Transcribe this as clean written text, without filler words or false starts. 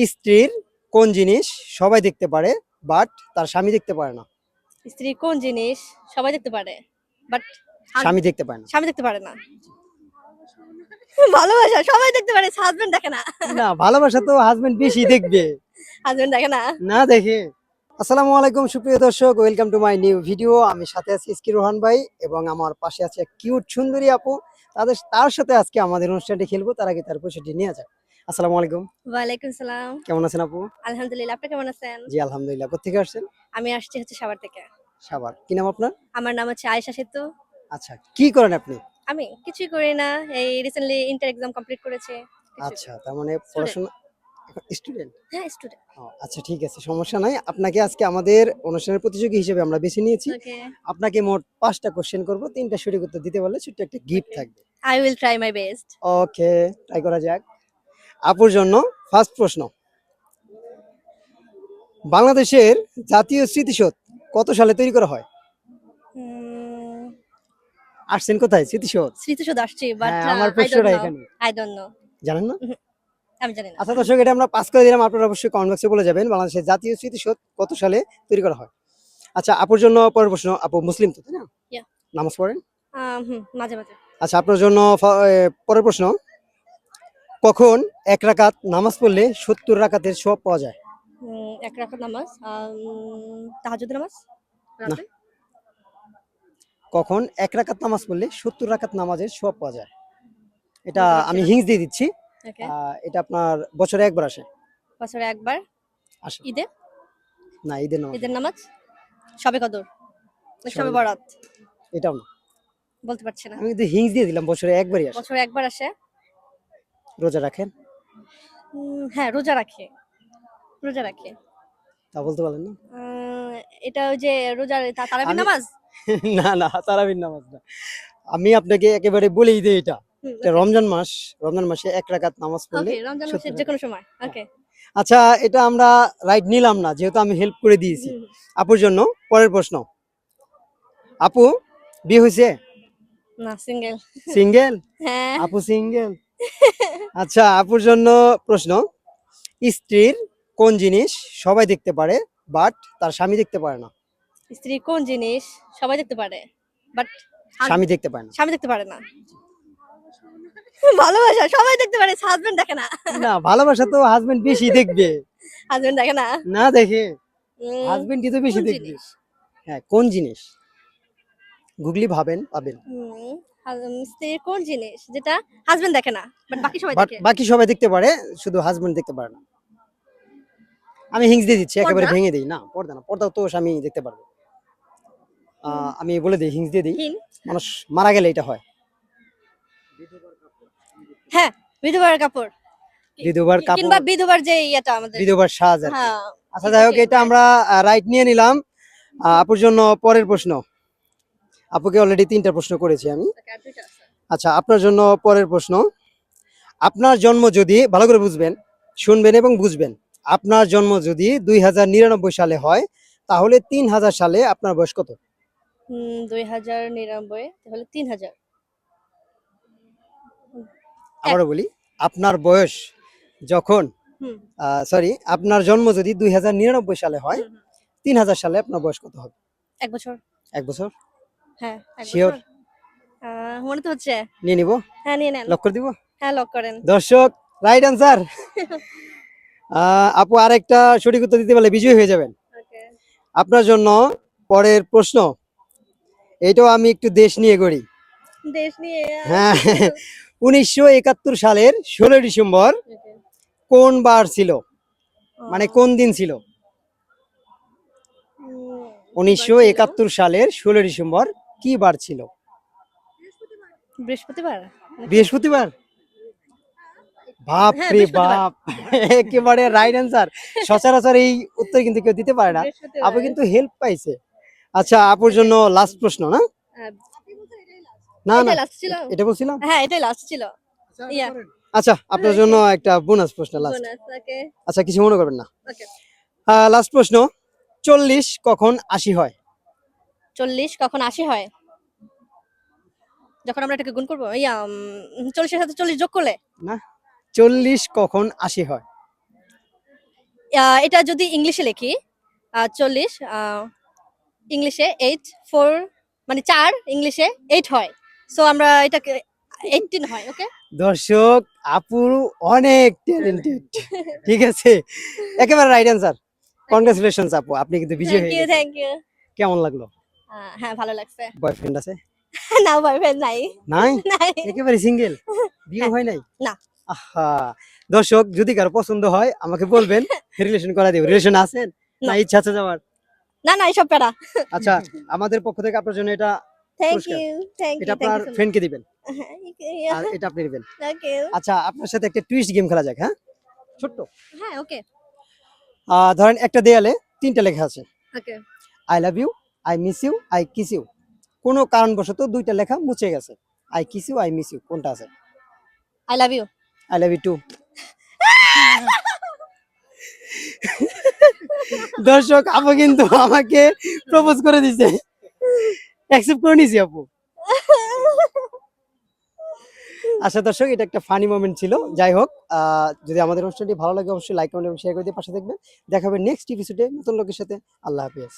স্ত্রীর কোন জিনিস সবাই দেখতে পারে বাট তার স্বামী দেখতে পারে না? স্ত্রী কোন জিনিস সবাই দেখতে পারে বাট স্বামী দেখতে পারে না। স্বামী দেখতে পারে না? ভালোবাসা সবাই দেখতে পারে, হাজবেন্ড দেখে না। না, ভালোবাসা তো হাজবেন্ড বেশি দেখবে। হাজবেন্ড দেখে না। না দেখে। আসসালামু আলাইকুম সুপ্রিয় দর্শক, welcome to my new video. আমি সাথে আছি ইসকি রোহান ভাই এবং আমার পাশে আছে কিউট সুন্দরী আপু। তার সাথে আজকে আমাদের অনুষ্ঠানটি খেলবো। তার আগে তার পরিচয়টি নিয়ে যায়। আসসালামু আলাইকুম। ওয়ালাইকুম সালাম। কেমন আছেন আপু? আলহামদুলিল্লাহ, আপনি কেমন আছেন? জি আলহামদুলিল্লাহ। কোথেকে আসছেন? আমি আসছি সাভার থেকে। সাভার। কি নাম আপনার? আমার নাম হচ্ছে আয়েশা সেতু। আচ্ছা, কি করেন আপনি? আমি কিছুই করি না, এই রিসেন্টলি ইন্টার এক্সাম কমপ্লিট করেছি। আচ্ছা, তার মানে পড়াশোনা স্টুডেন্ট। হ্যাঁ, স্টুডেন্ট। আচ্ছা ঠিক আছে, সমস্যা নাই। আপনাকে আজকে আমাদের অনুষ্ঠানের প্রতিযোগী হিসেবে আমরা বেছে নিয়েছি। ওকে, আপনাকে মোট ৫টা কোশ্চেন করব, ৩টা সঠিক উত্তর দিতে পারলে ছোট্ট একটা গিফট থাকবে। I will try my best. Okay, try করা যাক। আপুর জন্য ফার্স্ট প্রশ্ন। বাংলাদেশের জাতীয় স্মৃতিসৌধ কত সালে তৈরি করা হয়? আসছেন কোথায় স্মৃতিসৌধ? স্মৃতিসৌধ আসছি, বাট হ্যাঁ, আমার আই ডোন্ট প্রশ্নটা নো। এখানে। I don't know. জানেন না? আমি জানি না। আচ্ছা দর্শক, এটা আমরা পাস করে দিলাম। আপনারা অবশ্যই কমেন্ট বক্সে বলে যাবেন বাংলাদেশের জাতীয় স্মৃতিসৌধ কত সালে তৈরি করা হয়। আচ্ছা, আপুর জন্য পরের প্রশ্ন। আপু মুসলিম তো, তাই না? Yeah. নামাজ পড়েন? মাঝে মাঝে। আচ্ছা, আপনার জন্য পরের প্রশ্ন। কখন এক রাকাত নামাজ পড়লে ৭০ রাকাতের সওয়াব পাওয়া যায়? এক রাকাত নামাজ, তাহাজ্জুদ নামাজ না। রাতে। কখন এক রাকাত নামাজ পড়লে ৭০ রাকাত নামাজের সওয়াব পাওয়া যায়? এটা বলতে পারছি আমি না। হিংস দিয়ে দিচ্ছি। ওকে, এটা আপনার বছরে একবার আসে। বছরে একবার। আসে ঈদে, না, ঈদের নামাজ ঈদের না। নামাজ, শবে কদর, সবে শবে বরাত। এটাও না। বলতে পারছি না। আমি কিন্তু হিংস দিয়ে দিলাম, বছরে একবারই আসে। বছরে একবার আসে। রোজা রাখেন? হ্যাঁ, রোজা রাখি, রোজা রাখি। তা বলতে পারলেন না। এটা ওই যে রোজার তারাবির আমি নামাজ। না না, তারাবির নামাজ না। আমি আপনাকে একেবারে বলেই দিই, এটা এটা রমজান মাস। রমজান মাসে এক রাকাত নামাজ পড়লে ওকে, রমজান ৭০ মাসের যে কোনো সময়। ওকে। আচ্ছা, এটা আমরা রাইট নিলাম না, যেহেতু আমি হেল্প করে দিয়েছি। আপুর জন্য পরের প্রশ্ন। আপু বিয়ে হয়েছে? না, সিঙ্গেল। সিঙ্গেল? হ্যাঁ। আপু সিঙ্গেল? আচ্ছা, আপুর জন্য প্রশ্ন। স্ত্রীর কোন জিনিস সবাই দেখতে পারে বাট তার স্বামী দেখতে পারে না? স্ত্রী কোন জিনিস সবাই দেখতে পারে বাট স্বামী দেখতে পারে না। স্বামী দেখতে পারে না? ভালোবাসা সবাই দেখতে পারে, হাজবেন্ড দেখে না। না, ভালোবাসা তো হাজবেন্ড বেশি দেখবে। হাজবেন্ড দেখে না। না দেখে। উম, হাজবেন্ড কিন্তু বেশি কোন দেখবে। জিনিস? হ্যাঁ, কোন জিনিস? গুগলি ভাবেন পাবেন। স্ত্রীর কোন জিনিস যেটা হাজবেন্ড দেখে না বাট বাকি সবাই বাট দেখে? বাকি সবাই দেখতে পারে, শুধু হাজবেন্ড দেখতে পারে না। আমি হিংস দিয়ে দিচ্ছি, একেবারে পর্দা? ভেঙে দিই। না, পর্দা না, পর্দা তো স্বামী দেখতে পারবে। আমি বলে দিই, হিংস দিয়ে দিই। হিন। মানুষ মারা গেলে এটা হয়। হ্যাঁ, বিধবার কাপড়। বিধবার কাপড়, কিংবা বিধবার যে ইয়েটা আমাদের। বিধবার সাজ আর কি। হ্যাঁ। আচ্ছা যাই হোক, এটা আমরা রাইট নিয়ে নিলাম। আপুর জন্য পরের প্রশ্ন। আপুকে অলরেডি 3টা প্রশ্ন করেছি আমি। আচ্ছা, আপনার জন্য পরের প্রশ্ন। আপনার জন্ম যদি, ভালো করে বুঝবেন, শুনবেন এবং বুঝবেন। আপনার জন্ম যদি 2099 সালে হয়, তাহলে 3000 সালে আপনার বয়স কত? 2099 তাহলে 3000। আবারও বলি, আপনার বয়স যখন, হুম। সরি, আপনার জন্ম যদি 2099 সালে হয়, 3000 সালে আপনার বয়স কত হবে? 1 বছর। 1 বছর? হ্যাঁ, 1 শিওর? বছর। মনে তো হচ্ছে। নিয়ে নিব? হ্যাঁ, নিয়ে নেন। লক করে দিব? হ্যাঁ, লক করেন। দর্শক, রাইট অ্যান্সার। আপু আরেকটা সঠিক উত্তর দিতে পারলে বিজয়ী হয়ে যাবেন। ওকে। আপনার জন্য পরের প্রশ্ন। এইটাও আমি একটু দেশ নিয়ে করি। দেশ নিয়ে। হ্যাঁ, 1971 সালের 16 ডিসেম্বর Okay. কোন বার ছিল? মানে কোন দিন ছিল? 1971 সালের 16 ডিসেম্বর কি বার ছিল? বৃহস্পতিবার। বৃহস্পতিবার? বাপ হ্যাঁ, রে বৃহস্পতিবার। বাপ, একেবারে রাইট অ্যান্সার। সচরাচর এই উত্তর কিন্তু কেউ দিতে পারে না। বৃহস্পতিবার। আপু কিন্তু হেল্প পাইছে। আচ্ছা, আপুর জন্য লাস্ট প্রশ্ন। না না না, এটাই লাস্ট ছিল। এটা বলছিলাম। হ্যাঁ, এটাই লাস্ট ছিল। ইয়া। আচ্ছা, আপনার জন্য একটা বোনাস প্রশ্ন লাস্ট। বোনাস। ওকে। আচ্ছা, কিছু মনে করবেন না। ওকে। লাস্ট প্রশ্ন। 40 কখন 80 হয়? 40 কখন 80 হয়? যখন আমরা এটাকে গুণ করব, 40 এর সাথে 40 যোগ করলে। না, 40 কখন 80 হয়? এটা যদি ইংলিশে লিখি 40 ইংলিশে 8 4 মানে 4 ইংলিশে 8 হয়, সো আমরা এটাকে 18 হয়। ওকে, দর্শক আপু অনেক ট্যালেন্টেড, ঠিক আছে, একেবারে রাইট অ্যান্সার। কনগ্রাচুলেশনস আপু, আপনি কিন্তু বিজয়ী হয়ে গেছেন। Thank you. কেমন লাগলো? হ্যাঁ, ভালো লাগছে। বয়ফ্রেন্ড আছে? না, বয়ফ্রেন্ড নাই। নাই, নাই। একেবারে সিঙ্গেল, বিয়ে হ্যাঁ, হয় নাই? না। আহা, দর্শক যদি কারো পছন্দ হয় আমাকে বলবেন, রিলেশন করা দিব। রিলেশন আছেন না না। ইচ্ছা আছে যাওয়ার? না, না, এসব প্যারা। আচ্ছা, আমাদের পক্ষ থেকে আপনার জন্য এটা থ্যাংক পুরস্কার। ইউ, থ্যাংক এটা ইউ, থ্যাংক আপনার ইউ সো মাচ। ফ্রেন্ডকে দিবেন, আর থ্যাংক এটা আপনি নেবেন। ইউ। আচ্ছা, আপনার সাথে একটা টুইস্ট গেম খেলা যাক, হ্যাঁ, ছোট্ট। হ্যাঁ, ওকে, ধরেন একটা দেয়ালে 3টা লেখা আছে, okay. I love you, I miss you, I kiss you. কোনো কারণবশত 2টা লেখা মুছে গেছে, I kiss you, I miss you, কোনটা আছে? I love you. I love you too. দর্শক আপু কিন্তু আমাকে প্রপোজ করে দিছে, অ্যাকসেপ্ট করে নিয়েছি আপু। আচ্ছা দর্শক, এটা একটা ফানি মোমেন্ট ছিল। যাই হোক, যদি আমাদের অনুষ্ঠানটি ভালো লাগে অবশ্যই লাইক কমেন্ট এবং শেয়ার করে দিয়ে পাশে থাকবেন। দেখা হবে নেক্সট এপিসোডে নতুন লোকের সাথে। আল্লাহ হাফেজ।